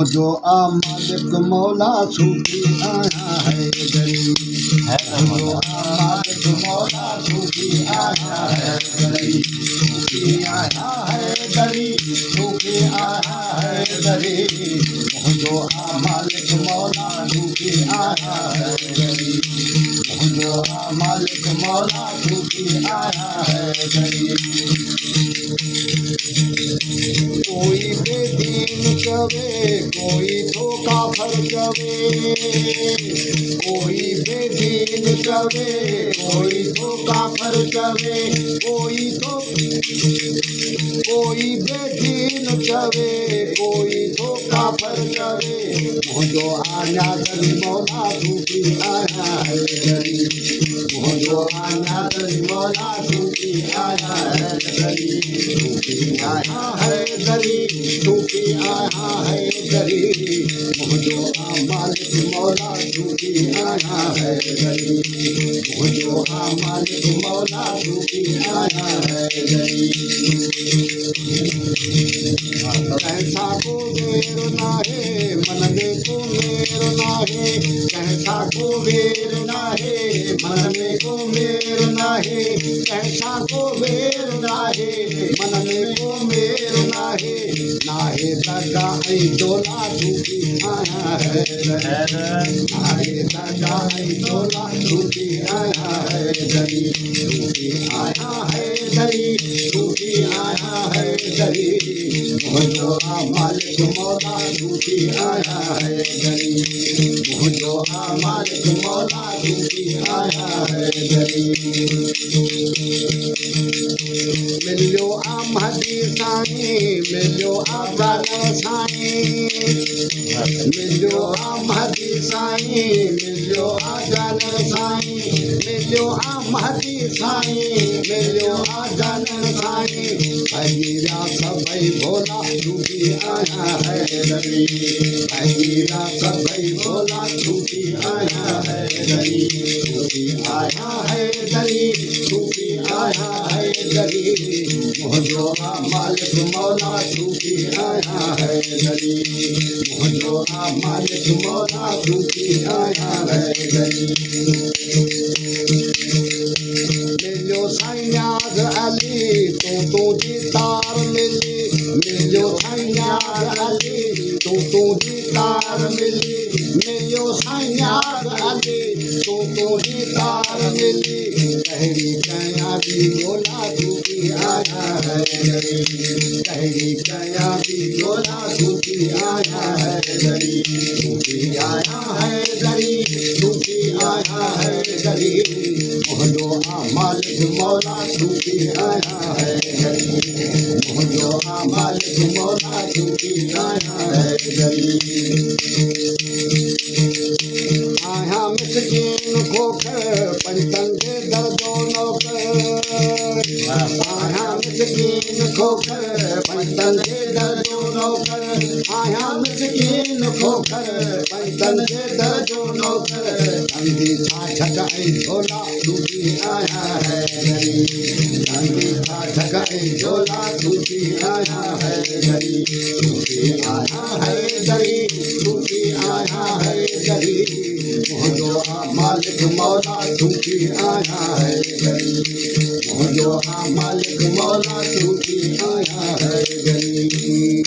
जो आ मालिक मौला सूफी आया है गरीब। जो आ मालिक मौला सूफी आया है गरीब। सूफी आया है गरीब। सूफी आया है गरीब। जो आ मालिक मौला सूफी आया है गरीब। जो आ मालिक मौला सूफी आया है गरीब। कोई बेदीन कवे कोई धोखा फर कवे। कोई बेदीन कवे कोई धोखा फर कवे। कोई बेदीन कवे कोई धोखा फर कवे। मुझो आना गली मौला सूफी आया है गरीब। मुझो आना गली मौला सूफी आया है गरीब। सूफी आया है गरीब। सूफी आया है गरीब। मुझो आ मालिक मौला सूफी आया है गरीब। मुझो आ मालिक मौला सूफी आया है गरीब। कैसा को वेर नाहे मन में को मेर नाहे। कैसा को वेर नाहे मन में को मेर नाहे। कैसा को वेर नाहे मन में को मेर नाहे। नाहे दगा ऐ डोला सूफी आया है गरीब। नाहे दगा ऐ डोला सूफी आया है गरीब। सूफी आया है गरीब। सूफी आया है गरीब। मुझो आ मालिक मौला सूफी आया है गरीब। मुझो आ मालिक मौला सूफी आया है गरीब। मिलियो आ महदी साईं मिलियो आ गाना साईं। मिलियो आ महदी साईं मिलियो आ गाना साईं। मिलियो आ महदी साईं मिलियो आ गाना साईं। भगीरा सभई भोला सूफी आया है गरीब। भगीरा सभई भोला सूफी आया है गरीब। सूफी आया है गरीब। सूफी आया है गरीब। मुझो आ मालिक मौला सूफी आया है गरीब। मुझो आ मालिक मौला सूफी आया है गरीब। मिलियो साईं याद अली तो दीदार मिली। मिलियो साईं याद अली तो दीदार मिली। मिलियो साईं याद अली तो दीदार मिली। कहरी कया भी भोला सूफी आया है गरीब। कहरी कया भी भोला सूफी आया है गरीब। सूफी आया है गरीब। सूफी आया है गरीब। मुझो आ मालिक मौला सूफी आया है गरीब। मुझो आ मालिक मौला सूफी आया है गरीब। आया मिसकीन खोकर पंचन के दर्दो नौकर। आया मिसकीन खोकर पंचन के दर्दो नौकर। आया मिसकीन खोकर पंचन के दर्दो नौकर। अंधी छाछक ऐ झोला सूफी आया है गरीब। अंधी छाछक ऐ झोला सूफी आया है गरीब। सूफी आया है गरीब। सूफी आया है गरीब। मुझो आ मालिक मौला सूफी आया है गरीब। मुझो आ मालिक मौला सूफी आया है गरीब।